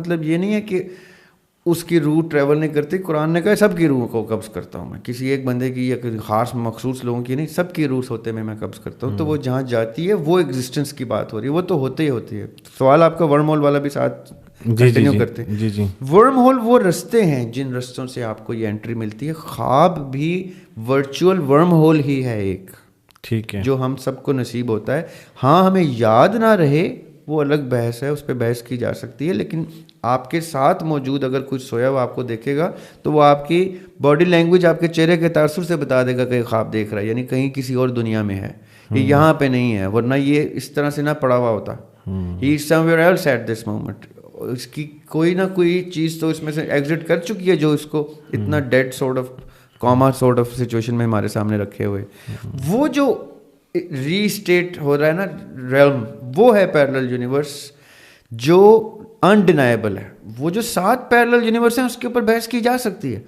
مطلب یہ نہیں ہے کہ اس کی روح ٹریول نہیں کرتی. قرآن نے کہا سب کی روح کو قبض کرتا ہوں میں, کسی ایک بندے کی یا کسی خاص مخصوص لوگوں کی نہیں, سب کی روح ہوتے میں قبض کرتا ہوں. تو وہ جہاں جاتی ہے وہ ایگزسٹنس کی بات ہو رہی ہے, وہ تو ہوتے ہی ہوتی ہے. سوال آپ کا ورم ہول والا بھی ساتھ کنٹینیو کرتے ہیں. جی جی, ورم ہول وہ رستے ہیں جن رستوں سے آپ کو یہ انٹری ملتی ہے. خواب بھی ورچوئل ورم ہول ہی ہے ایک, ٹھیک ہے, جو ہم سب کو نصیب ہوتا ہے. ہاں ہمیں یاد نہ رہے وہ الگ بحث ہے, اس پہ بحث کی جا سکتی ہے, لیکن آپ کے ساتھ موجود اگر کچھ سویا ہوا آپ کو دیکھے گا تو وہ آپ کی باڈی لینگویج, آپ کے چہرے کے تاثر سے بتا دے گا کہ خواب دیکھ رہا ہے, یعنی کہیں کسی اور دنیا میں ہے, یہ یہاں پہ نہیں ہے, ورنہ یہ اس طرح سے نہ پڑا ہوا ہوتا. ہی is somewhere else at this moment. اس کی کوئی نہ کوئی چیز تو اس میں سے ایگزٹ کر چکی ہے جو اس کو اتنا dead sort of coma sort of situation میں ہمارے سامنے رکھے ہوئے. وہ جو ری اسٹیٹ ہو رہا ہے نا ریلم, وہ ہے پیرلل یونیورس جو انڈینائبل ہے. وہ جو 7 پیرلل یونیورس ہیں اس کے اوپر بحث کی جا سکتی ہے,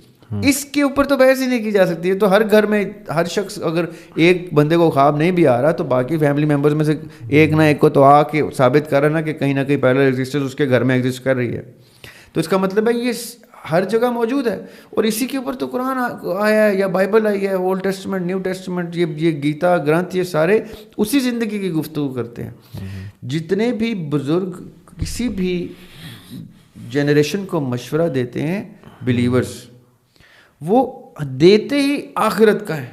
اس کے اوپر تو بحث ہی نہیں کی جا سکتی ہے. تو ہر گھر میں ہر شخص, اگر ایک بندے کو خواب نہیں بھی آ رہا تو باقی فیملی ممبرز میں سے ایک نہ ایک کو تو آ کے ثابت کر رہا نا کہ کہیں نہ کہیں پیرلل ایگزسٹنس اس کے گھر میں ایگزسٹ کر رہی ہے. تو اس کا مطلب ہے یہ ہر جگہ موجود ہے, اور اسی کے اوپر تو قرآن آیا ہے یا بائبل آئی ہے, اولڈ ٹیسٹمنٹ, نیو ٹیسٹمنٹ, یہ گیتا گرنتھ, یہ سارے اسی زندگی کی گفتگو کرتے ہیں. جتنے بھی بزرگ کسی بھی جنریشن کو مشورہ دیتے ہیں بلیورز, وہ دیتے ہی آخرت کا ہے.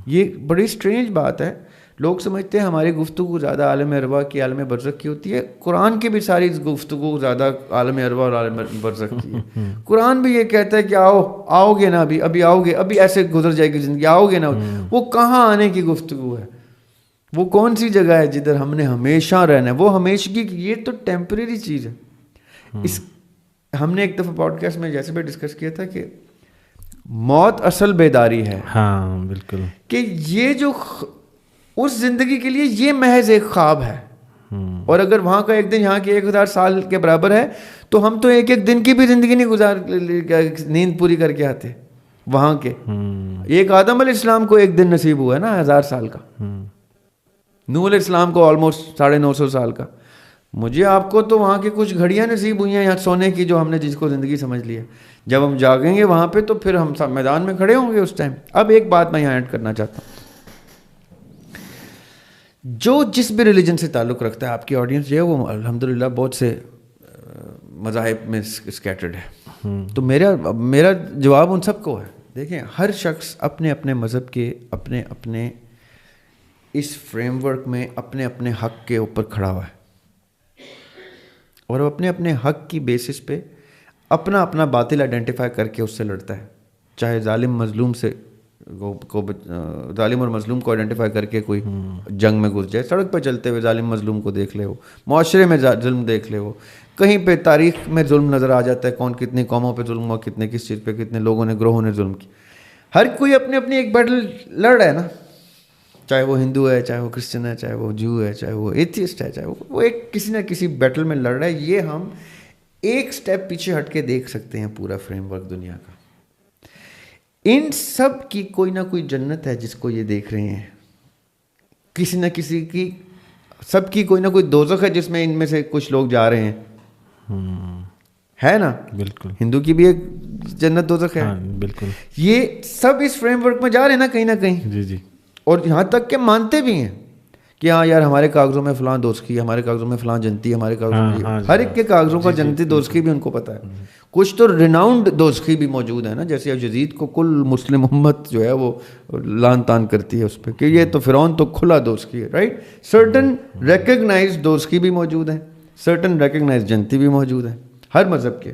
یہ بڑی اسٹرینج بات ہے. لوگ سمجھتے ہیں ہماری گفتگو زیادہ عالم ارواح کی, عالم برزخ کی ہوتی ہے. قرآن کی بھی ساری گفتگو زیادہ عالم ارواح اور عالم برزخ کی ہے. قرآن بھی یہ کہتا ہے کہ آؤ گے نا, ابھی آؤ گے, ابھی ایسے گزر جائے گی زندگی, آؤ گے نا. وہ کہاں آنے کی گفتگو ہے؟ وہ کون سی جگہ ہے جدھر ہم نے ہمیشہ رہنا ہے؟ وہ ہمیشگی کی, یہ تو ٹیمپریری چیز ہے. ہم نے ایک دفعہ پوڈ کاسٹ میں جیسے بھی ڈسکس کیا تھا کہ موت اصل بیداری ہے. ہاں بالکل, کہ یہ جو اس زندگی کے لیے یہ محض ایک خواب ہے, اور اگر وہاں کا ایک دن یہاں کے 1000 سال کے برابر ہے تو ہم تو ایک دن کی بھی زندگی نہیں نیند پوری کر کے آتے وہاں کے. ایک آدم علیہ السلام کو ایک دن نصیب ہوا ہے نا 1000 سال کا, نوح علیہ السلام کو آلموسٹ 950 سال کا. مجھے آپ کو تو وہاں کی کچھ گھڑیاں نصیب ہوئی ہیں یہاں سونے کی, جو ہم نے جس کو زندگی سمجھ لی ہے. جب ہم جاگیں گے وہاں پہ تو پھر ہم سب میدان میں کھڑے ہوں گے اس ٹائم. اب ایک بات میں یہاں ایڈ کرنا چاہتا ہوں, جو جس بھی ریلیجن سے تعلق رکھتا ہے, آپ کی آڈینس جو ہے وہ الحمدللہ بہت سے مذاہب میں اسکیٹرڈ ہے. تو میرا جواب ان سب کو ہے, دیکھیں ہر شخص اپنے اپنے مذہب کے اپنے اپنے اس فریم ورک میں اپنے اپنے حق کے اوپر کھڑا ہوا ہے, اور وہ اپنے اپنے حق کی بیسس پہ اپنا اپنا باطل آئیڈینٹیفائی کر کے اس سے لڑتا ہے. چاہے ظالم مظلوم سے ظالم اور مظلوم کو آئیڈینٹیفائی کر کے کوئی جنگ میں گھس جائے, سڑک پہ چلتے ہوئے ظالم مظلوم کو دیکھ لے, وہ معاشرے میں ظلم دیکھ لے, وہ کہیں پہ تاریخ میں ظلم نظر آ جاتا ہے, کون کتنی قوموں پہ ظلم ہوا, کتنے کس چیز پہ کتنے لوگوں نے گروہوں نے ظلم کی. ہر کوئی اپنی اپنی ایک بیٹل لڑ رہا ہے نا, چاہے وہ ہندو ہے, چاہے وہ کرسچن ہے, چاہے وہ جو ہے, چاہے وہ ایتھیسٹ ہے, چاہے وہ ایک کسی نہ کسی بیٹل میں لڑ رہا ہے. یہ ہم ایک سٹیپ پیچھے ہٹ کے دیکھ سکتے ہیں پورا فریم ورک دنیا کا. ان سب کی کوئی نہ کوئی جنت ہے جس کو یہ دیکھ رہے ہیں, کسی نہ کسی کی, سب کی کوئی نہ کوئی دوزخ ہے جس میں ان میں سے کچھ لوگ جا رہے ہیں, ہے نا. بالکل, ہندو کی بھی ایک جنت دوزخ ہے. بالکل, یہ سب اس فریم ورک میں جا رہے ہیں نا کہیں نہ کہیں. جی جی, اور یہاں تک کہ مانتے بھی ہیں کہ ہاں یار ہمارے کاغذوں میں فلاں دوزخی, ہمارے کاغذوں میں فلاں جنتی, ہمارے کاغذوں میں ہر ایک کے کاغذوں کا جنتی دوزخی بھی ان کو پتہ ہے. کچھ تو ریਨਾؤنڈ دوزخی بھی موجود ہے نا, جیسے یزید کو کل مسلم امت جو ہے وہ لان تان کرتی ہے اس پہ کہ یہ تو فرعون تو کھلا دوزخی ہے, رائٹ. سرٹن ریکگنائز دوزخی بھی موجود ہیں, سرٹن ریکگنائز جنتی بھی موجود ہیں ہر مذہب کے.